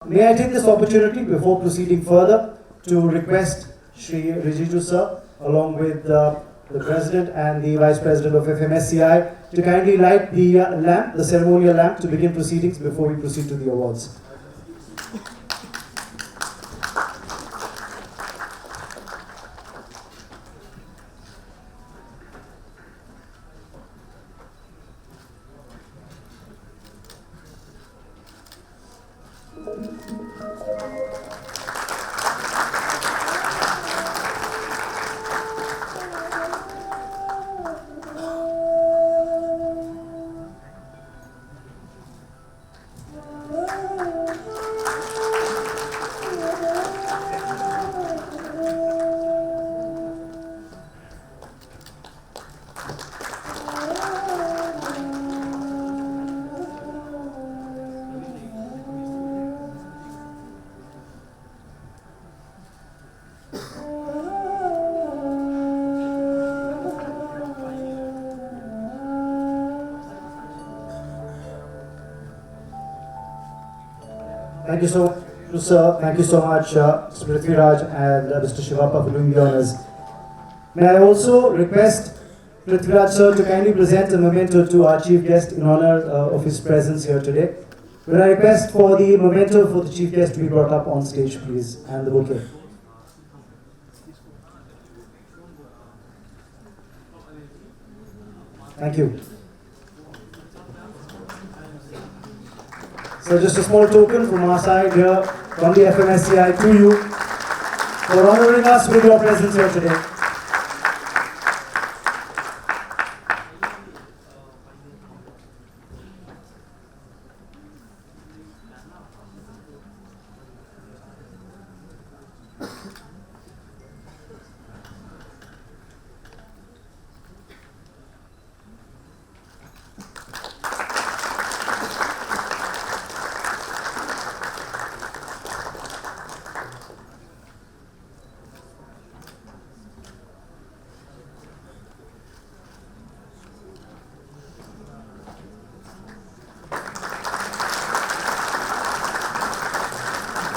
May I take this opportunity before proceeding further to request Shri Rijiju sir, along with the President and the Vice President of FMSCI, to kindly light the lamp, the ceremonial lamp, to begin proceedings before we proceed to the awards. Thank you so much, sir. Thank you so much, Mr. Prithviraj and Mr. Shivappa for doing the honors. May I also request Prithviraj sir to kindly present a memento to our chief guest in honor of his presence here today. Will I request for the memento for the chief guest to be brought up on stage, please, and the bouquet. Thank you. So just a small token from our side here, from the FMSCI to you, for honoring us with your presence here today.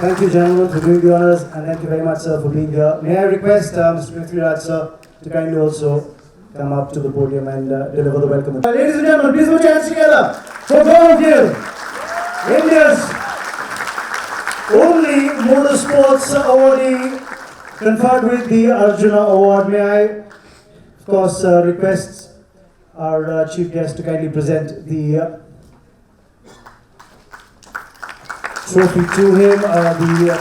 Thank you, gentlemen, for doing the honors, and thank you very much, sir, for being here. May I request Mr. Prithviraj, sir, to kindly also come up to the podium and deliver the welcome. Ladies and gentlemen, please put your hands together for both of you. India's only motorsports awardee conferred with the Arjuna Award. May I, of course, request our chief guest to kindly present the trophy to him, the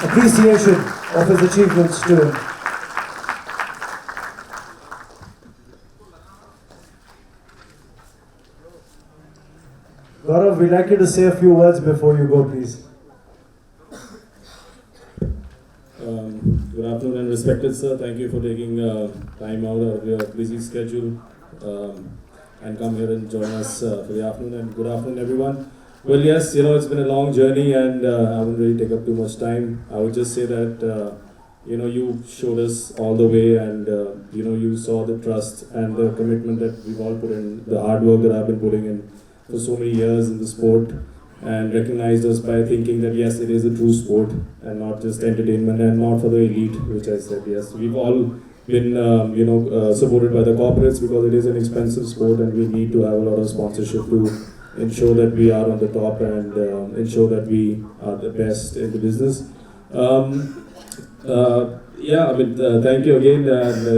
appreciation of his achievements to him. Gaurav, we'd like you to say a few words before you go, please. Good afternoon and respected sir, thank you for taking time out of your busy schedule and come here and join us for the afternoon, and good afternoon everyone. Well, yes, it's been a long journey and I won't really take up too much time. I would just say that, you showed us all the way, and, you saw the trust and the commitment that we've all put in, the hard work that I've been putting in for so many years in the sport, and recognized us by thinking that, yes, it is a true sport and not just entertainment and not for the elite, which I said, yes. We've all been, supported by the corporates because it is an expensive sport and we need to have a lot of sponsorship to ensure that we are on the top and ensure that we are the best in the business. Thank you again, and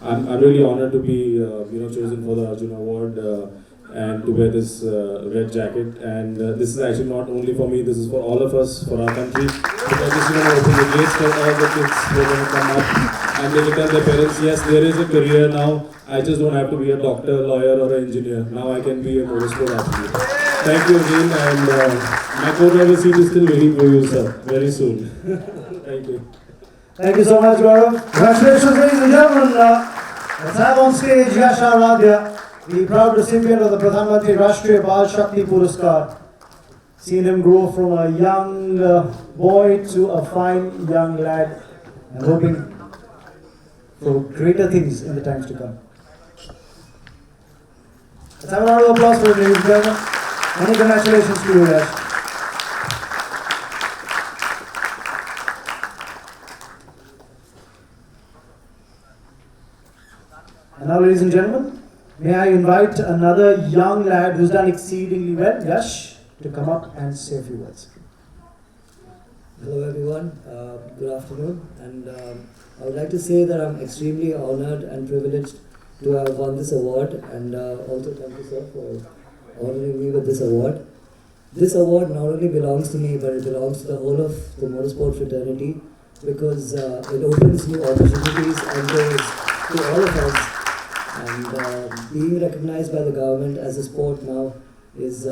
I'm really honored to be chosen for the Arjuna Award and to wear this red jacket. And this is actually not only for me, this is for all of us, for our country, because this is going to open the gates for all the kids who are going to come up and they will tell their parents, yes, there is a career now. I just don't have to be a doctor, lawyer or an engineer. Now I can be a motorsport athlete. Thank you again, and my co-driver seat is still waiting for you, sir, very soon. Thank you. Thank you so much, Gaurav. Congratulations, ladies and gentlemen. Let's have on stage Yash Aradhya, the proud recipient of the Pradhan Mantri Rashtriya Bal Shakti Puraskar. Seen him grow from a young boy to a fine young lad, and hoping for greater things in the times to come. Let's have a round of applause for him, ladies and gentlemen. Many congratulations to you, Yash. now, ladies and gentlemen, may I invite another young lad who's done exceedingly well, Yash, to come up and say a few words. Hello everyone, good afternoon, and I would like to say that I'm extremely honored and privileged to have won this award, and also thank you sir for honoring me with this award. This award not only belongs to me, but it belongs to the whole of the motorsport fraternity, because it opens new opportunities and doors to all of us, and being recognized by the government as a sport now is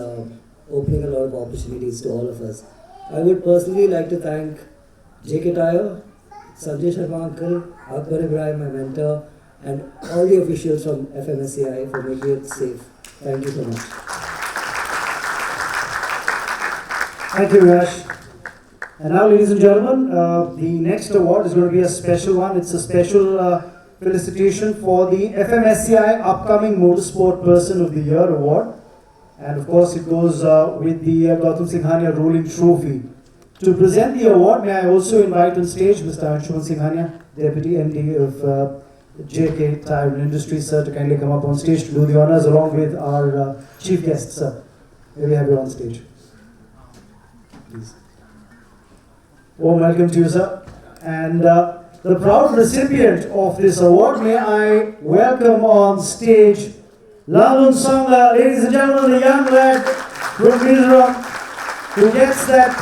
opening a lot of opportunities to all of us. I would personally like to thank JK Tire, Sanjay Sharma uncle, Akbar Ibrahim, my mentor, and all the officials from FMSCI for making it safe. Thank you so much. Thank you, Yash. And now, ladies and gentlemen, the next award is going to be a special one. It's a special felicitation for the FMSCI Upcoming Motorsport Person of the Year award. And of course, it goes with the Gautam Singhania Rolling Trophy. To present the award, may I also invite on stage Mr. Anshuman Singhania, Deputy MD of JK Tire and Industries, sir, to kindly come up on stage to do the honors along with our chief guest, sir. May we have you on stage, please. Warm welcome to you, sir. And the proud recipient of this award, may I welcome on stage Lalun Sangha, ladies and gentlemen, the young lad from Mizoram who gets that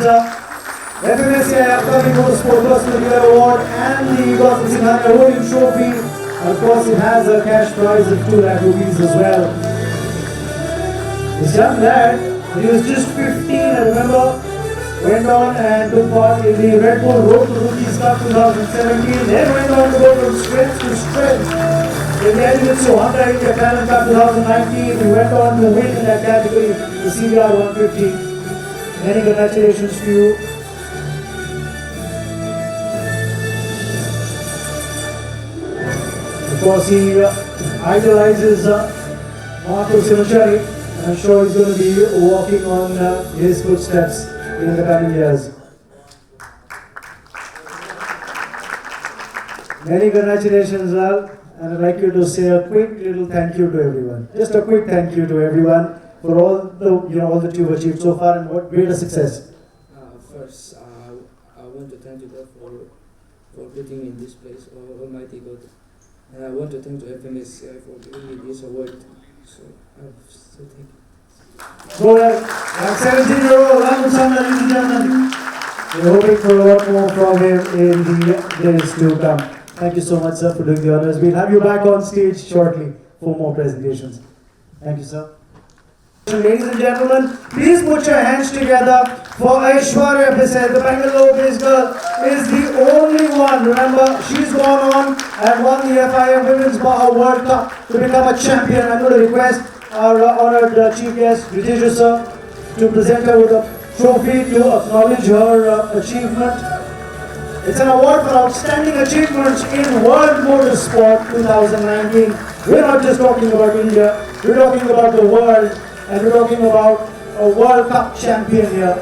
FMSCI Upcoming Motorsport Person of the Year award and the Gautam Singhania Rolling Trophy. And of course, it has a cash prize of 2 lakh rupees as well. This young lad, when he was just 15, I remember, went on and took part in the Red Bull Road to Rookies Cup 2017, then went on to go from strength to strength. In the Aimitsu Honda India Talent Cup 2019, we went on to win in that category, the CBR 150. Many congratulations to you. Of course, he idolizes Marco Simachari, and I'm sure he's going to be walking on his footsteps in the coming years. Many congratulations, Lal. And I'd like you to say a quick little thank you to everyone. Just a quick thank you to everyone for all that you've achieved so far and what greater success. First, I want to thank you God for putting me in this place, Almighty God. And I want to thank the FMSCI for giving me this award. So I say thank you. So, 17-year-old Lalun Sangha, ladies and gentlemen. We're hoping for a lot more from him in the days to come. Thank you so much, sir, for doing the honors. We'll have you back on stage shortly for more presentations. Thank you, sir. Ladies and gentlemen, please put your hands together for Aishwarya Bisel. The Bangalore-based girl is the only one. Remember, she's gone on and won the FIM Women's World Cup to become a champion. I'm going to request our honored chief guest, Ritesh sir, to present her with a trophy to acknowledge her achievement. It's an award for outstanding achievements in World Motorsport 2019. We're not just talking about India, we're talking about the world, and we're talking about a World Cup champion here.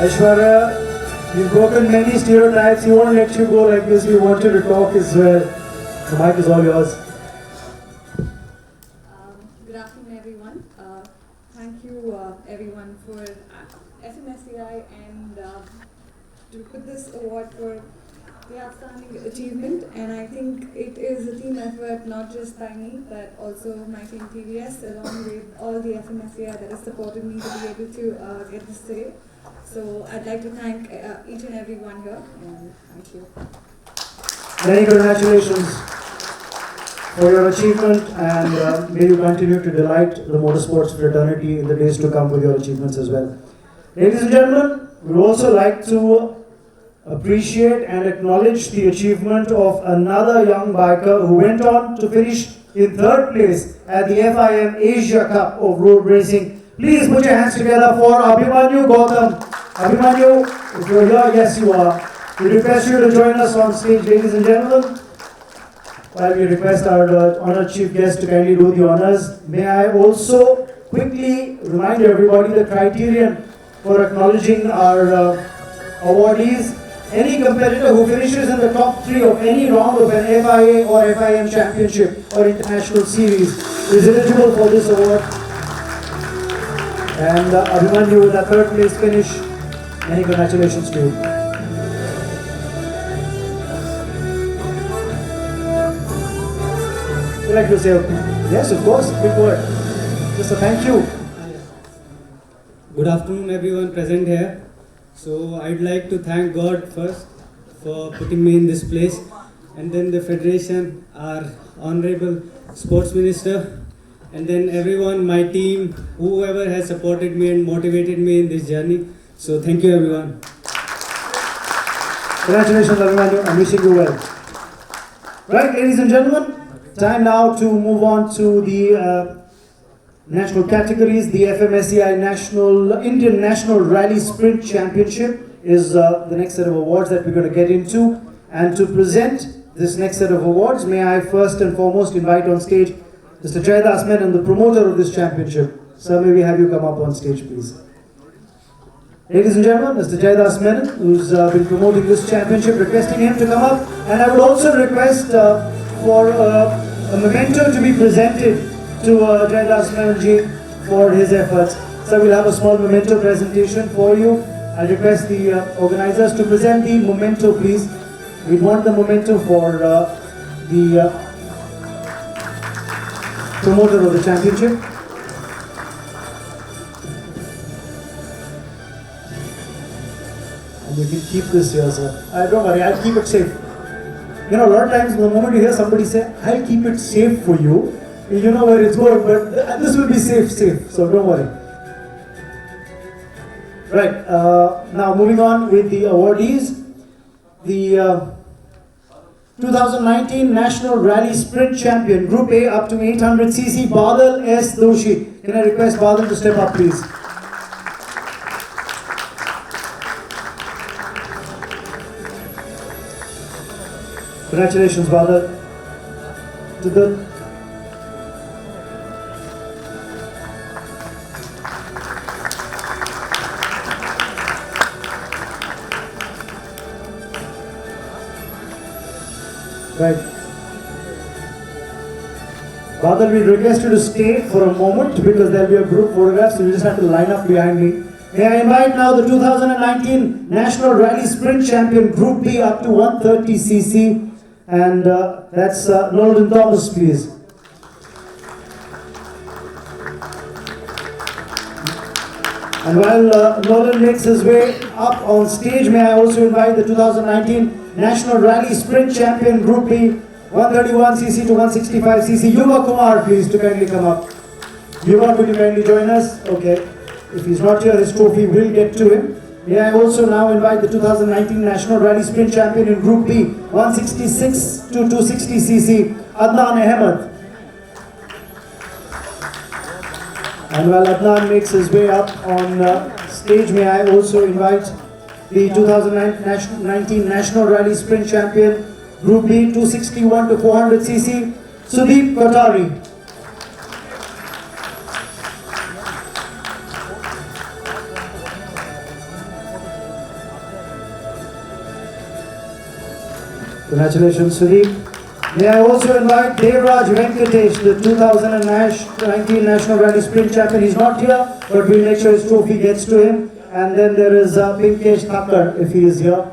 Aishwarya, you've broken many stereotypes. We won't let you go like this. We want you to talk as well. The mic is all yours. Good afternoon, everyone. Thank you, everyone, for FMSCI and to put this award for the outstanding achievement. And I think it is a team effort, not just by me, but also my team TVS, along with all the FMSCI that has supported me to be able to get this today. So I'd like to thank each and every one here, and thank you. Many congratulations for your achievement, and may you continue to delight the motorsports fraternity in the days to come with your achievements as well. Ladies and gentlemen, we would also like to appreciate and acknowledge the achievement of another young biker who went on to finish in 3rd place at the FIM Asia Cup of Road Racing. Please put your hands together for Abhimanyu Gautam. Abhimanyu, if you're here, yes you are. We request you to join us on stage, ladies and gentlemen. While we request our honored chief guest to kindly do the honors, may I also quickly remind everybody the criterion for acknowledging our awardees Any competitor who finishes in the top 3 of any round of an FIA or FIM championship or international series is eligible for this award. And Abhimanyu with a 3rd place finish. Many congratulations to you. Would you like to say, yes, of course, big word. Just a thank you. Good afternoon, everyone present here. So I'd like to thank God first for putting me in this place, and then the Federation, our Honorable Sports Minister, and then everyone, my team, whoever has supported me and motivated me in this journey. So thank you, everyone. Congratulations, Abhimanyu. I'm wishing you well. Right, ladies and gentlemen, time now to move on to the national categories. The FMSCI Indian National Rally Sprint Championship is the next set of awards that we're going to get into. And to present this next set of awards, may I first and foremost invite on stage Mr. Jaidas Menon, the promoter of this championship. Sir, may we have you come up on stage, please. Ladies and gentlemen, Mr. Jaidas Menon, who's been promoting this championship, requesting him to come up. And I would also request for a memento to be presented to Jaidas Menonji for his efforts. So we'll have a small memento presentation for you. I request the organizers to present the memento, please. We want the memento for the promoter of the championship. And you can keep this here, sir. Don't worry, I'll keep it safe. You know, a lot of times the moment you hear somebody say, I'll keep it safe for you, you know where it's going, but this will be safe, so don't worry. Right, now moving on with the awardees. The 2019 National Rally Sprint Champion, Group A up to 800cc, Badal S. Doshi. Can I request Badal to step up, please? Congratulations, Badal. To the right. Badal, we request you to stay for a moment because there will be a group photograph, so you just have to line up behind me. May I invite now the 2019 National Rally Sprint Champion, Group B up to 130cc, and that's Nolan Thomas, please. And while Nolan makes his way up on stage, may I also invite the 2019 National Rally Sprint Champion, Group B, 131cc to 165cc, Yuva Kumar, please, to kindly come up. Yuva, could you kindly join us? Okay. If he's not here, his trophy will get to him. May I also now invite the 2019 National Rally Sprint Champion in Group B, 166 to 260cc, Adnan Ahmed. And while Adnan makes his way up on stage, may I also invite the 2019 National Rally Sprint Champion, Group B, 261 to 400cc, Sudeep Kothari. Congratulations, Sudeep. May I also invite Devraj Venkatesh, the 2019 National Rally Sprint Champion. He's not here, but we'll make sure his trophy gets to him. And then there is Pinkesh Thakkar, if he is here.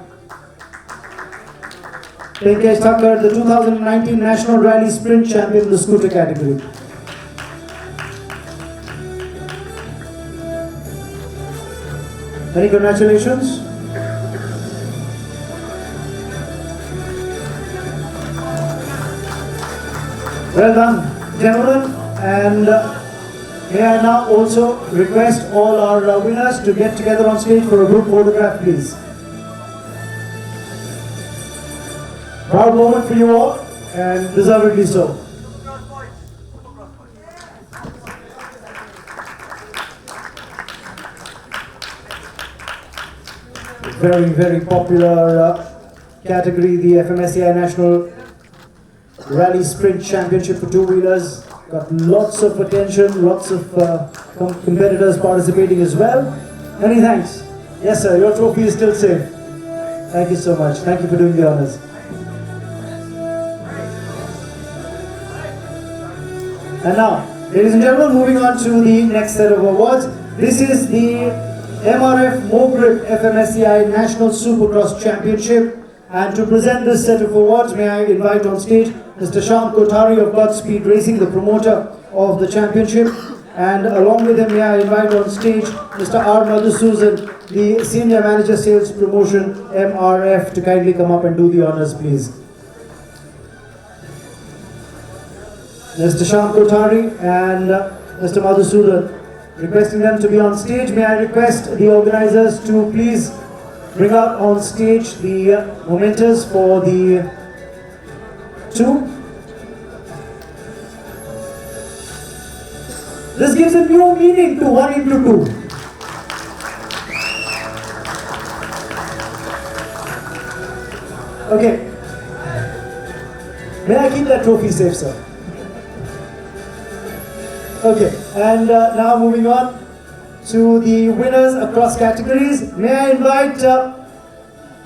Pinkesh Thakkar, the 2019 National Rally Sprint Champion in the scooter category. Many congratulations. Well done, gentlemen, and may I now also request all our winners to get together on stage for a group photograph, please. Proud moment for you all, and deservedly so. Very, very popular category, the FMSCI National Rally Sprint Championship for two-wheelers. Got lots of attention, lots of competitors participating as well. Many thanks. Yes, sir, your trophy is still safe. Thank you so much. Thank you for doing the honors. And now, ladies and gentlemen, moving on to the next set of awards. This is the MRF Mogrip FMSCI National Supercross Championship. And to present this set of awards, may I invite on stage Mr. Shyam Kothari of Godspeed Racing, the promoter of the championship. And along with him, may I invite on stage Mr. R. Madhusudan, the Senior Manager Sales Promotion, MRF, to kindly come up and do the honors, please. Mr. Shyam Kothari and Mr. Madhusudan, requesting them to be on stage. May I request the organizers to please bring out on stage the momentous for the two. This gives a new meaning to 1 into 2. Okay. May I keep that trophy safe, sir? Okay, and now moving on to the winners across categories. May I invite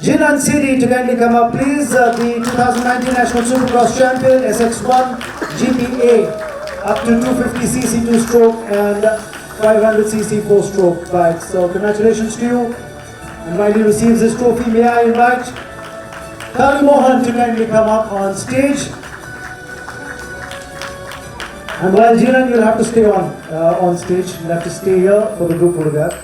Jinan Siri to kindly come up, please. The 2019 National Supercross Champion, SX1 GPA, up to 250cc 2-stroke and 500cc 4-stroke bikes. So congratulations to you. And while he receives this trophy, may I invite Kali Mohan to kindly come up on stage. And while Jinan, you'll have to stay on stage. You'll have to stay here for the group photograph.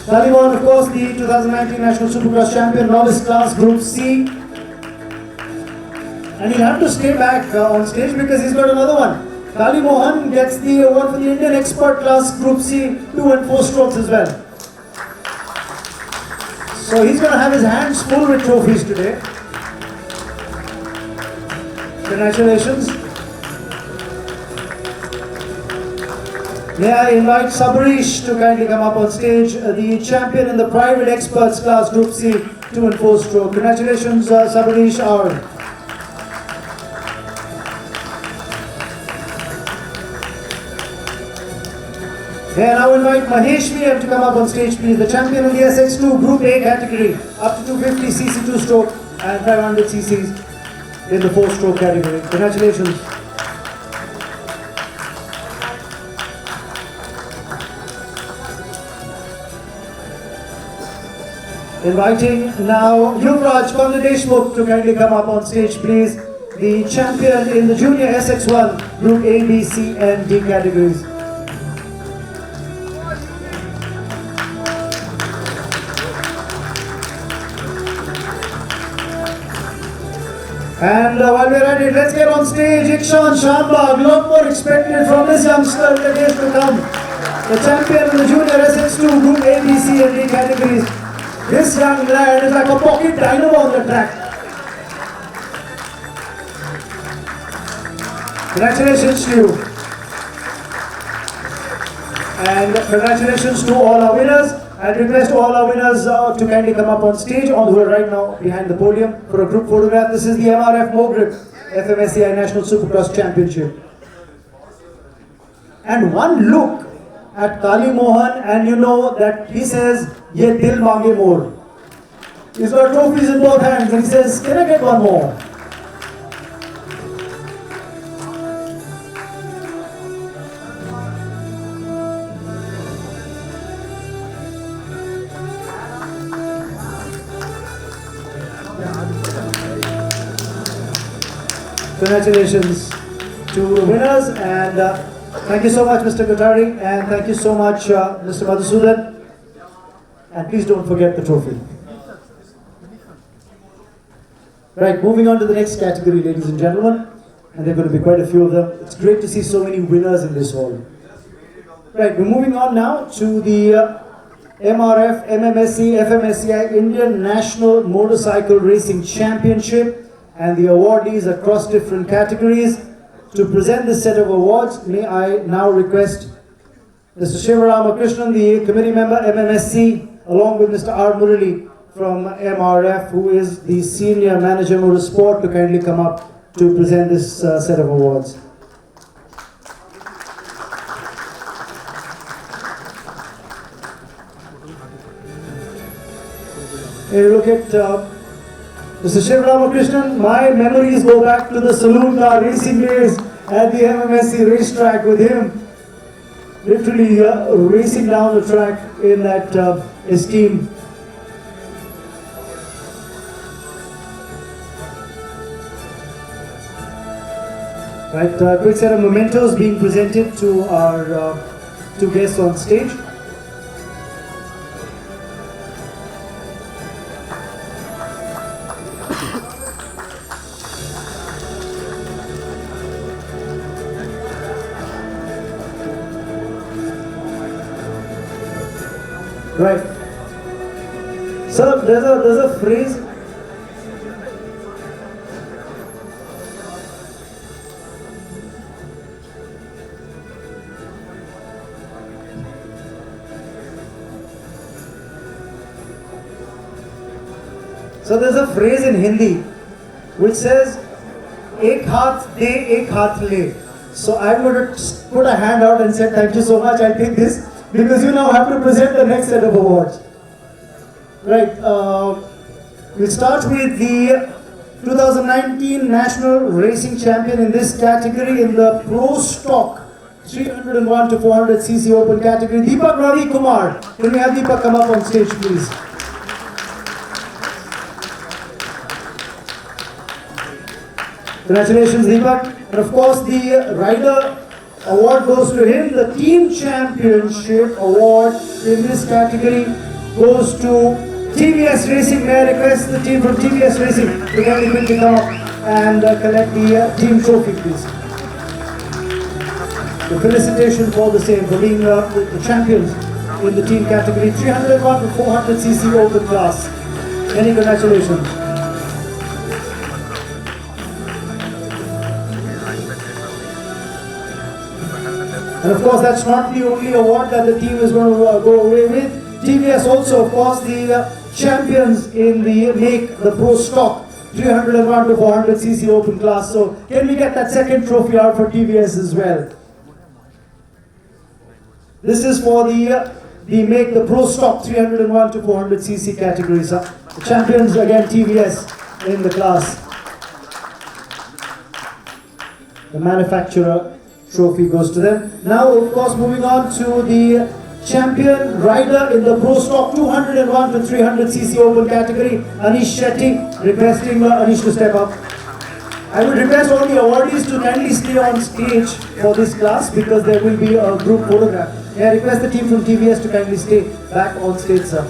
Kali Mohan, of course, the 2019 National Supercross Champion, novice class, Group C. And he'll have to stay back on stage because he's got another one. Kali Mohan gets the award for the Indian Expert Class, Group C, 2 and 4 strokes as well. So he's going to have his hands full with trophies today. Congratulations. May I invite Sabarish to kindly come up on stage, the champion in the private experts class, Group C, 2 and 4 stroke. Congratulations, Sabarish R. May I now invite Mahesh VM to come up on stage, please. The champion in the SX2 Group A category, up to 250cc 2 stroke and 500cc in the 4 stroke category. Congratulations. Inviting now Yuvraj Deshmukh to kindly come up on stage, please. The champion in the junior SX1 Group A, B, C and D categories. And while we're at it, let's get on stage Ikshan Shambhag. A lot more expected from this youngster in the days to come. The champion in the junior SX2 Group A, B, C and D categories. This young lad is like a pocket dynamo on the track. Congratulations to you. And congratulations to all our winners. I request all our winners to kindly come up on stage, on who are right now behind the podium for a group photograph. This is the MRF Mogrip FMSCI National Supercross Championship. And one look at Kali Mohan and you know that he says, "Ye dil mange more." He's got trophies in both hands and he says, "Can I get one more?" Congratulations to the winners and thank you so much, Mr. Kothari, and thank you so much, Mr. Madhusudan. And please don't forget the trophy. Right, moving on to the next category, ladies and gentlemen, and there are going to be quite a few of them. It's great to see so many winners in this hall. Right, we're moving on now to the MRF, MMSC, FMSCI Indian National Motorcycle Racing Championship and the awardees across different categories. To present this set of awards, may I now request Mr. Shivaramakrishnan, the committee member, MMSC, along with Mr. R. Murali from MRF, who is the Senior Manager Motorsport, to kindly come up to present this set of awards. You look at Mr. Shiv Ramakrishnan, my memories go back to the saloon car racing days at the FMSC racetrack with him, literally racing down the track in that esteem. Right, quick set of mementos being presented to our two guests on stage. Right. So there's a phrase. So there's a phrase in Hindi which says, "Ek haath de, ek haath le." So I'm going to put a hand out and say, "Thank you so much. I'll take this." Because you now have to present the next set of awards. Right, we'll start with the 2019 National Racing Champion in this category in the Pro Stock 301 to 400cc Open category, Deepak Ravi Kumar. Can we have Deepak come up on stage, please? Congratulations, Deepak. And of course, the rider award goes to him. The team championship award in this category goes to TVS Racing. May I request the team from TVS Racing to kindly come up and collect the team trophy, please. The felicitation for the same, for being the champions in the team category 301 to 400cc open class. Many congratulations. And of course, that's not the only award that the team is going to go away with. TVS also, of course, the champions in the make the Pro Stock 301 to 400cc open class. So, can we get that second trophy out for TVS as well? This is for the make the Pro Stock 301 to 400cc categories. The champions again, TVS in the class. The manufacturer trophy goes to them. Now, of course, moving on to the champion rider in the Pro Stock 201 to 300cc open category, Anish Shetty. Requesting Anish to step up. I would request all the awardees to kindly stay on stage for this class because there will be a group photograph. May I request the team from TVS to kindly stay back on stage, sir.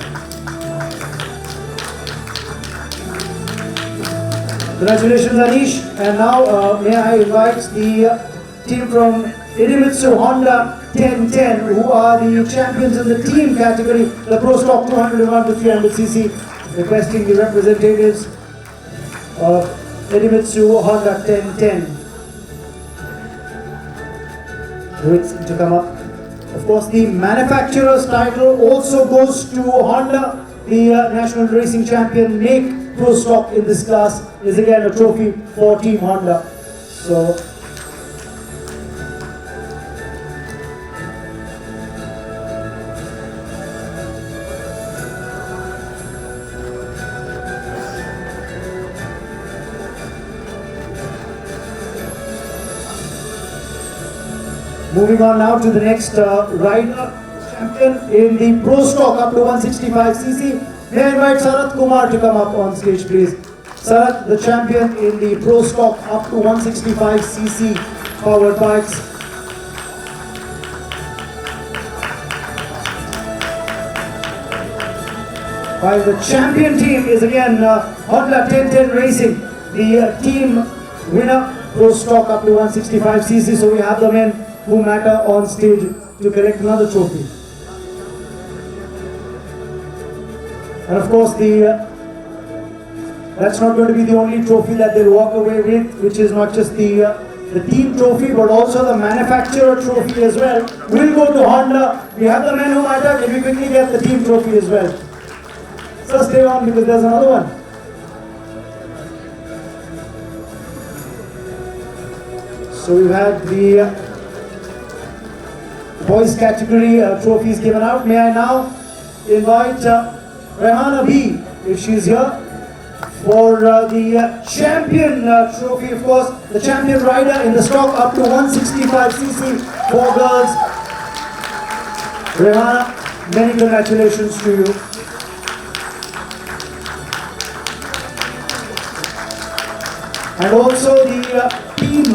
Congratulations, Anish. And now, may I invite the team from Idemitsu Honda 1010, who are the champions in the team category, the Pro Stock 201 to 300cc, requesting the representatives of Idemitsu Honda 1010 to come up. Of course, the manufacturer's title also goes to Honda. The National Racing Champion make Pro Stock in this class is again a trophy for Team Honda. So, moving on now to the next rider champion in the Pro Stock up to 165cc. May I invite Sarath Kumar to come up on stage, please. Sarath, the champion in the Pro Stock up to 165cc powered bikes. While the champion team is again Honda 1010 Racing, the team winner Pro Stock up to 165cc. So we have the men who matter on stage to collect another trophy. And of course, that's not going to be the only trophy that they'll walk away with, which is not just the team trophy, but also the manufacturer trophy as well. We'll go to Honda. We have the men who matter. Can we quickly get the team trophy as well? So stay on because there's another one. So we've had the boys category trophies given out. May I now invite Rehan Abhi, if she's here. For the champion trophy, of course, the champion rider in the stock up to 165cc for girls. Rehana, many congratulations to you. And also the team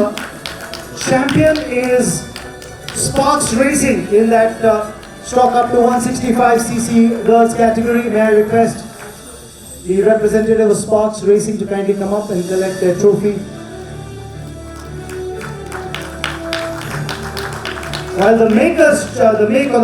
champion is Sparks Racing in that stock up to 165cc girls category. May I request the representative of Sparks Racing to kindly come up and collect their trophy. While the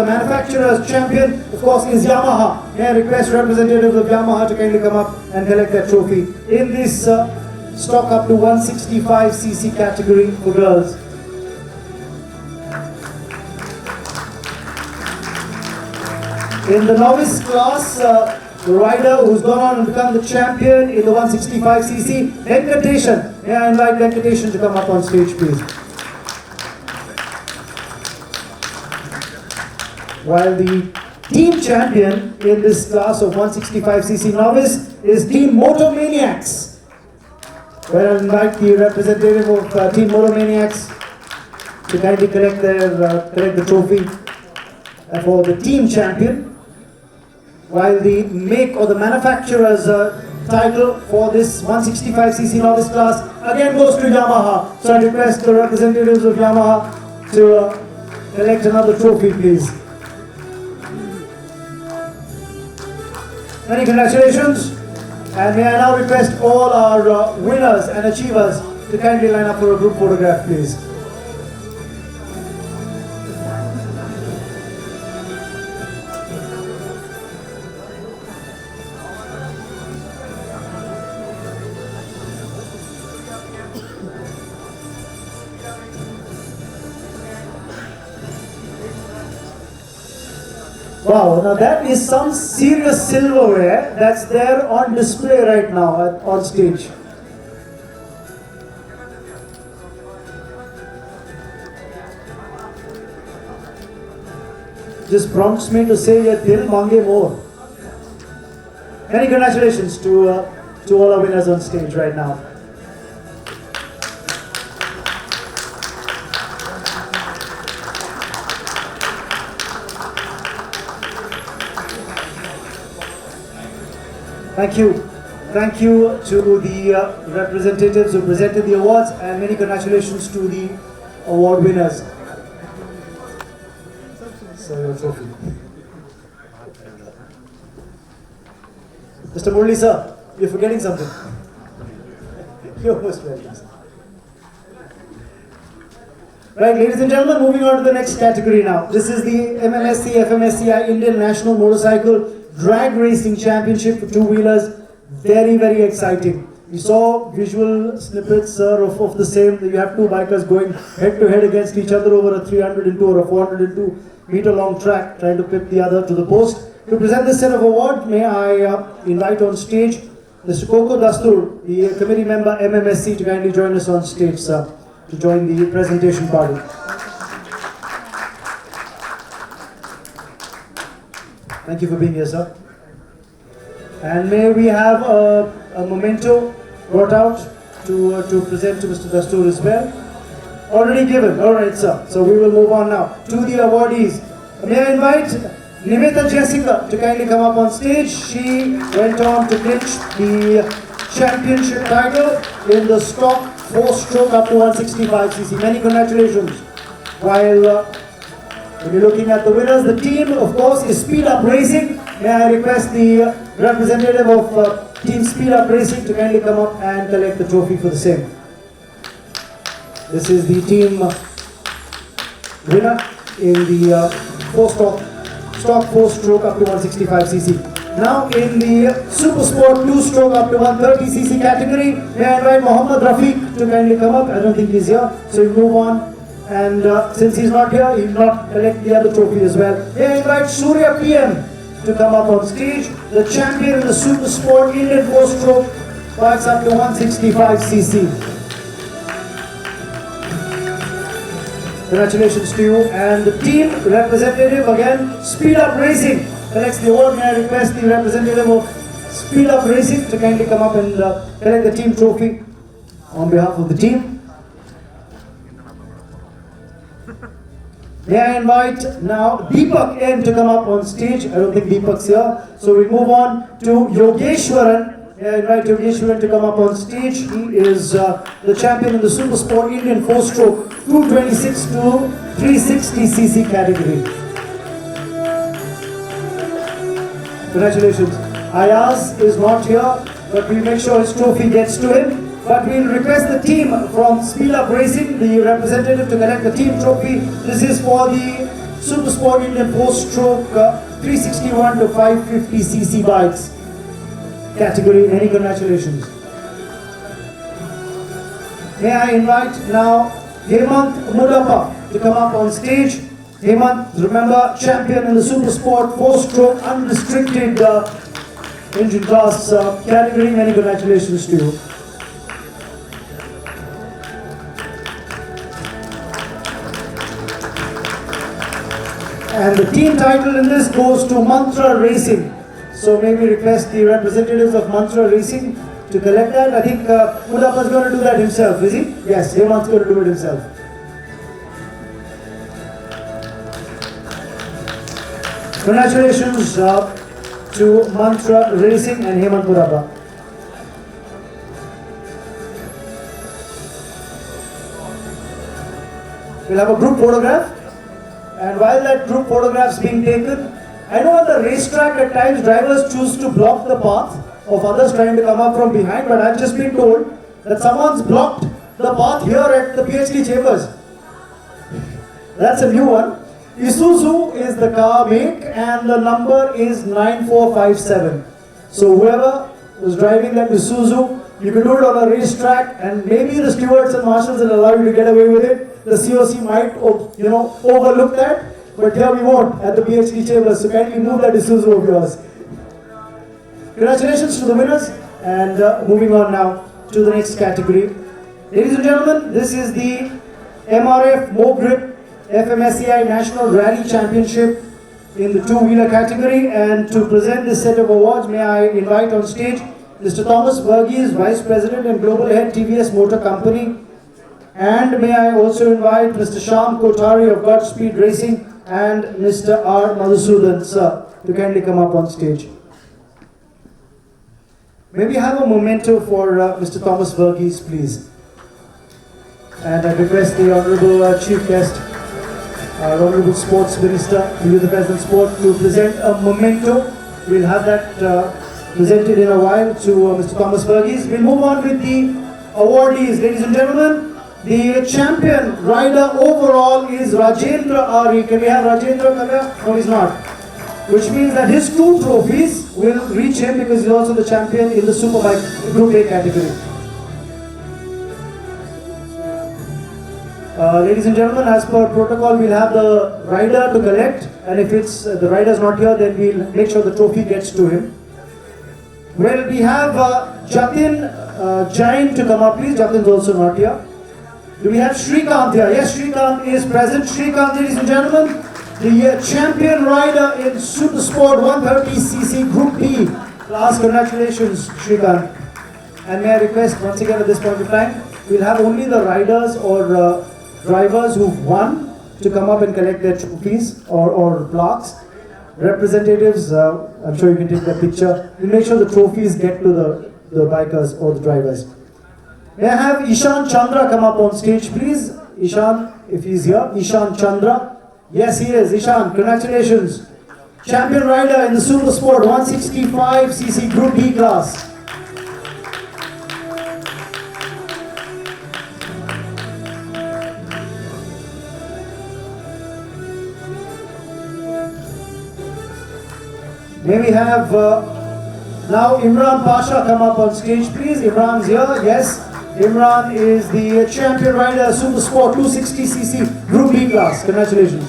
manufacturer's champion, of course, is Yamaha. May I request representatives of Yamaha to kindly come up and collect their trophy in this stock up to 165cc category for girls. In the novice class, the rider who's gone on and become the champion in the 165cc, Venkateshan. May I invite Venkateshan to come up on stage, please. While the team champion in this class of 165cc novice is Team Motomaniacs. Well, I invite the representative of Team Motomaniacs to kindly collect the trophy for the team champion. While the make or the manufacturer's title for this 165cc novice class again goes to Yamaha. So I request the representatives of Yamaha to collect another trophy, please. Many congratulations. And may I now request all our winners and achievers to kindly line up for a group photograph, please. Wow, now that is some serious silverware that's there on display right now on stage. Just prompts me to say, "Ye dil mange more." Many congratulations to all our winners on stage right now. Thank you. Thank you to the representatives who presented the awards, and many congratulations to the award winners. So your trophy. Mr. Murli sir, you're forgetting something. You're most welcome, sir. Right, ladies and gentlemen, moving on to the next category now. This is the FMSCI Indian National Motorcycle Drag Racing Championship for two-wheelers. Very, very exciting. We saw visual snippets of the same. You have two bikers going head-to-head against each other over a 302 or a 402 meter long track, trying to pip the other to the post. To present this set of awards, may I invite on stage Mr. Koko Dastur, the committee member MMSC, to kindly join us on stage, sir, to join the presentation party. Thank you for being here, sir. And may we have a memento brought out to present to Mr. Dastur as well. Already given. All right, sir. So we will move on now to the awardees. May I invite Nimita Jessica to kindly come up on stage. She went on to clinch the championship title in the stock 4-stroke up to 165cc. Many congratulations. While when you're looking at the winners, the team, of course, is Speed Up Racing. May I request the representative of Team Speed Up Racing to kindly come up and collect the trophy for the same. This is the team winner in the stock 4-stroke up to 165cc. Now in the Super Sport 2-stroke up to 130cc category, may I invite Mohammad Rafiq to kindly come up. I don't think he's here, so we move on. And since he's not here, he will not collect the other trophy as well. May I invite Surya PM to come up on stage. The champion in the Super Sport Indian 4-stroke bikes up to 165cc. Congratulations to you. And the team representative again, Speed Up Racing, collects the award. May I request the representative of Speed Up Racing to kindly come up and collect the team trophy on behalf of the team. May I invite now Deepak N to come up on stage. I don't think Deepak's here. So we move on to Yogeshwaran. May I invite Yogeshwaran to come up on stage. He is the champion in the Super Sport Indian 4-stroke 226 to 360cc category. Congratulations. Ayaz is not here, but we'll make sure his trophy gets to him. But we'll request the team from Speed Up Racing, the representative, to collect the team trophy. This is for the Super Sport Indian 4-stroke 361 to 550cc bikes category. Many congratulations. May I invite now Hemant Mudappa to come up on stage. Hemant, remember, champion in the Super Sport 4-stroke unrestricted engine class category. Many congratulations to you. And the team title in this goes to Mantra Racing. So may we request the representatives of Mantra Racing to collect that. I think Mudappa is going to do that himself, is he? Yes, Hemant's going to do it himself. Congratulations to Mantra Racing and Hemant Mudappa. We'll have a group photograph. And while that group photograph is being taken, I know on the racetrack at times drivers choose to block the path of others trying to come up from behind, but I've just been told that someone's blocked the path here at the PhD chambers. That's a new one. Isuzu is the car make and the number is 9457. So whoever was driving that Isuzu, you can do it on a racetrack and maybe the stewards and marshals will allow you to get away with it. The COC might, overlook that, but here we won't at the PhD chambers. So kindly move that Isuzu of yours. Congratulations to the winners, and moving on now to the next category. Ladies and gentlemen, this is the MRF MoGrip FMSCI National Rally Championship in the two-wheeler category, and to present this set of awards, may I invite on stage Mr. Thomas Verghese, Vice President and Global Head TVS Motor Company. And may I also invite Mr. Shyam Kothari of Godspeed Racing and Mr. R. Madhusudan, sir, to kindly come up on stage. May we have a memento for Mr. Thomas Verghese, please. And I request the Honorable Chief Guest, our Honorable Sports Minister, the Youth Affairs and Sport, to present a memento. We'll have that presented in a while to Mr. Thomas Verghese. We'll move on with the awardees, ladies and gentlemen. The champion rider overall is Rajendra Ari. Can we have Rajendra come here? No, he's not. Which means that his 2 trophies will reach him because he's also the champion in the Superbike Group A category. Ladies and gentlemen, as per protocol, we'll have the rider to collect, and if it's the rider's not here, then we'll make sure the trophy gets to him. Well, we have Jatin Jain to come up, please. Jatin's also not here. Do we have Shrikant here? Yes, Shrikant is present. Shrikant, ladies and gentlemen, the champion rider in Super Sport 130cc Group B class. Congratulations, Shrikant. And may I request once again at this point in time, we'll have only the riders or drivers who've won to come up and collect their trophies or plaques. Representatives, I'm sure you can take that picture. We'll make sure the trophies get to the bikers or the drivers. May I have Ishan Chandra come up on stage, please? Ishan, if he's here. Ishan Chandra. Yes, he is. Ishan, congratulations. Champion rider in the Super Sport 165cc Group B class. May we have now Imran Pasha come up on stage, please? Imran's here. Yes. Imran is the champion rider, Super Sport 260cc Group B class. Congratulations.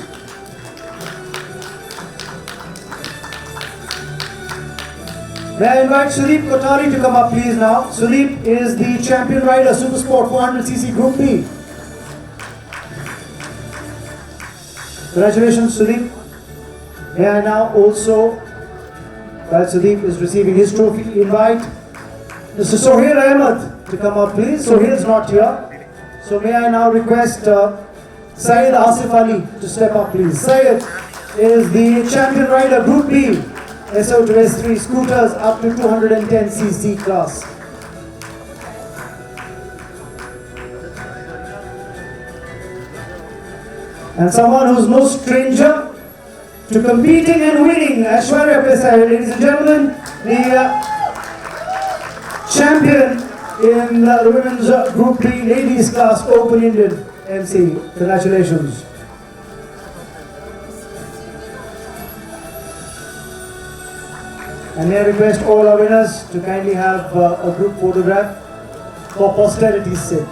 May I invite Sudeep Kothari to come up, please, now. Sudeep is the champion rider, Super Sport 400cc Group B. Congratulations, Sudeep. May I now also while Sudeep is receiving his trophy, invite Mr. Sohail Ahmed to come up, please. Sohail's not here. So may I now request Syed Asif Ali to step up, please. Syed is the champion rider, Group B, SO to S3 scooters up to 210cc class. And someone who's no stranger to competing and winning, Aishwarya Pesai, ladies and gentlemen, the champion in the women's Group B ladies class Open Indian MC. Congratulations. And may I request all our winners to kindly have a group photograph for posterity's sake.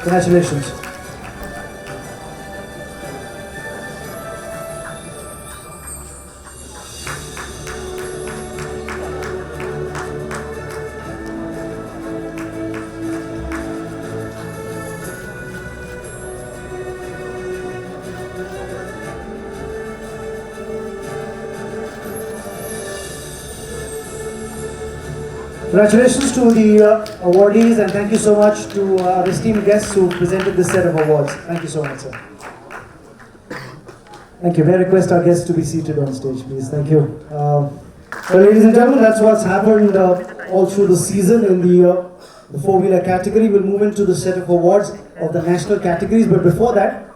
Congratulations. Congratulations to the awardees, and thank you so much to our esteemed guests who presented this set of awards. Thank you so much, sir. Thank you. May I request our guests to be seated on stage, please. Thank you. So, ladies and gentlemen, that's what's happened all through the season in the four-wheeler category. We'll move into the set of awards of the national categories, but before that,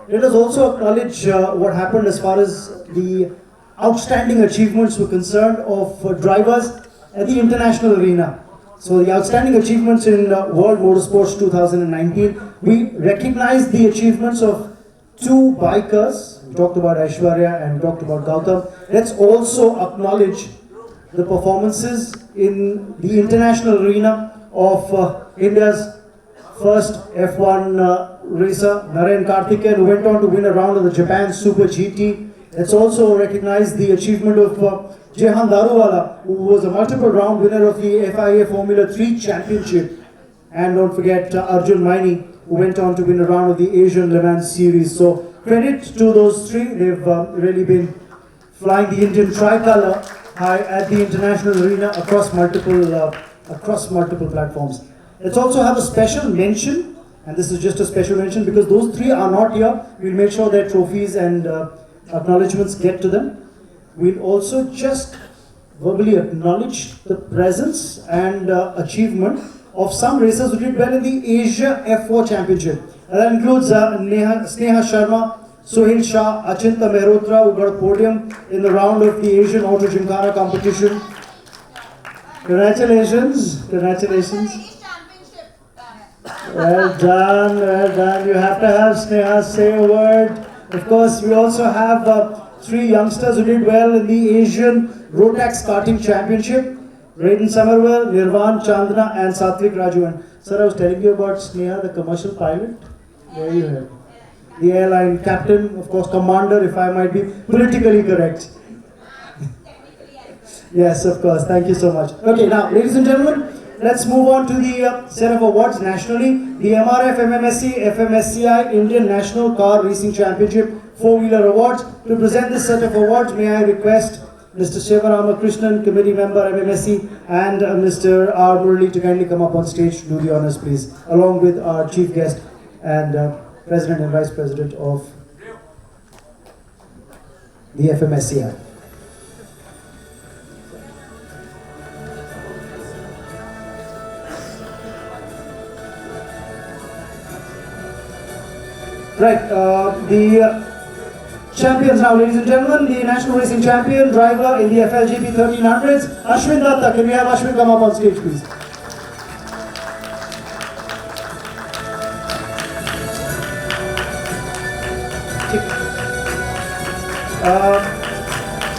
let us also acknowledge what happened as far as the outstanding achievements were concerned of drivers at the international arena. So the outstanding achievements in World Motorsports 2019, we recognize the achievements of two bikers. We talked about Aishwarya and we talked about Gautam. Let's also acknowledge the performances in the international arena of India's first F1 racer, Narayan Karthikeyan, who went on to win a round of the Japan Super GT. Let's also recognize the achievement of Jehan Daruwala, who was a multiple round winner of the FIA Formula 3 Championship. And don't forget Arjun Maini, who went on to win a round of the Asian Le Mans Series. So credit to those three. They've really been flying the Indian tricolour high at the international arena across multiple platforms. Let's also have a special mention, and this is just a special mention because those three are not here. We'll make sure their trophies and acknowledgements get to them. We'll also just verbally acknowledge the presence and achievement of some racers who did well in the Asia F4 Championship. And that includes Sneha Sharma, Sohail Shah, Achinta Mehrotra, who got a podium in the round of the Asian Auto Gymkhana competition. Congratulations, congratulations. Well done, well done. You have to have Sneha say a word. Of course, we also have three youngsters who did well in the Asian Rotax Karting Championship. Raiden Samarwell, Nirvan Chandana and Satvik Raju. And sir, I was telling you about Sneha, the commercial pilot. There you have. The airline captain, of course, commander, if I might be politically correct. Yes, of course. Thank you so much. Okay, now, ladies and gentlemen, let's move on to the set of awards nationally. The MRF MMSC FMSCI Indian National Car Racing Championship four-wheeler awards. To present this set of awards, may I request Mr. Shivaramakrishnan, committee member MMSC, and Mr. R. Murali to kindly come up on stage to do the honors, please, along with our chief guest and President and Vice President of the FMSCI. Right, the champions now, ladies and gentlemen, the National Racing Champion driver in the FLGP 1300s, Ashwin Datta. Can we have Ashwin come up on stage, please?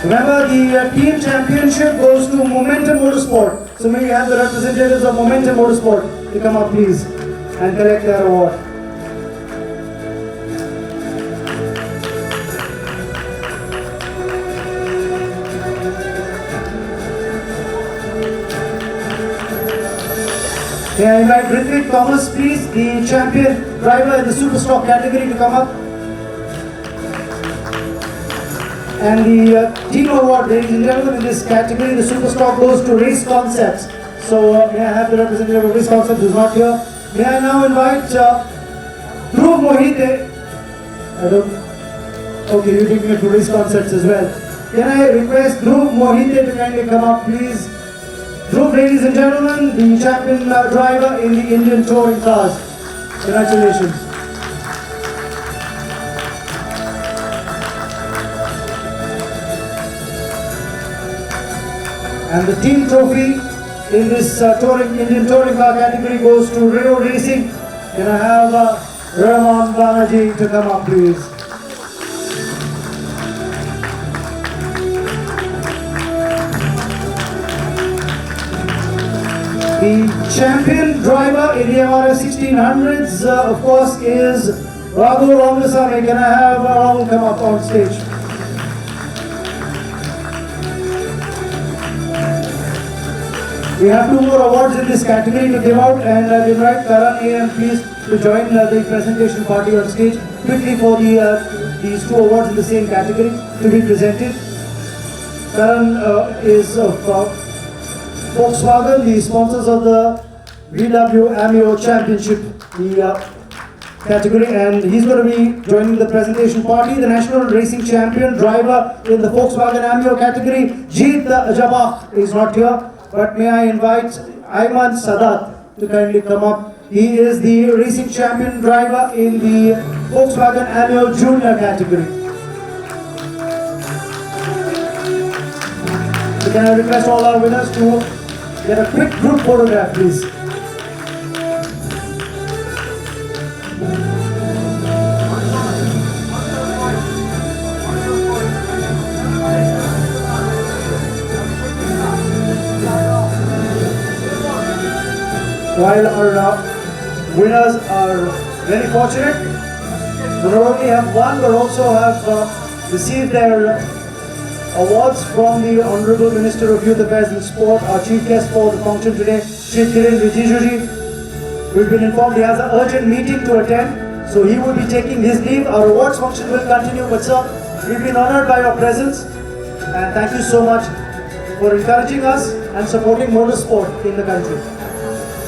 Remember, the team championship goes to Momentum Motorsport. So may we have the representatives of Momentum Motorsport to come up, please, and collect their award. May I invite Ritwik Thomas, please, the champion driver in the Super Stock category, to come up. And the team award, ladies and gentlemen, in this category, the Super Stock goes to Race Concepts. So may I have the representative of Race Concepts who's not here. May I now invite Dhruv Mohite. Okay, you're taking it to Race Concepts as well. Can I request Dhruv Mohite to kindly come up, please? Dhruv, ladies and gentlemen, the champion driver in the Indian touring cars. Congratulations. And the team trophy in this Indian touring car category goes to Rio Racing. Can I have Rahman Banerjee to come up, please? The champion driver in the MRF 1600s, of course, is Raghu Ramasamy. Can I have Raghu come up on stage? We have 2 more awards in this category to give out, and I invite Karan and please to join the presentation party on stage quickly for these 2 awards in the same category to be presented. Karan is of Volkswagen, the sponsors of the VW Amio Championship category, and he's going to be joining the presentation party. The national racing champion driver in the Volkswagen Amio category, Jeet Jabak, is not here. But may I invite Ayman Sadat to kindly come up. He is the racing champion driver in the Volkswagen Amio Junior category. So can I request all our winners to get a quick group photograph, please. While our winners are very fortunate to not only have won but also have received their awards from the Honorable Minister of Youth Affairs and Sport, our chief guest for the function today, Shri Kiren Rijijuji. We've been informed he has an urgent meeting to attend, so he will be taking his leave. Our awards function will continue, but sir, we've been honored by your presence, and thank you so much for encouraging us and supporting motorsport in the country.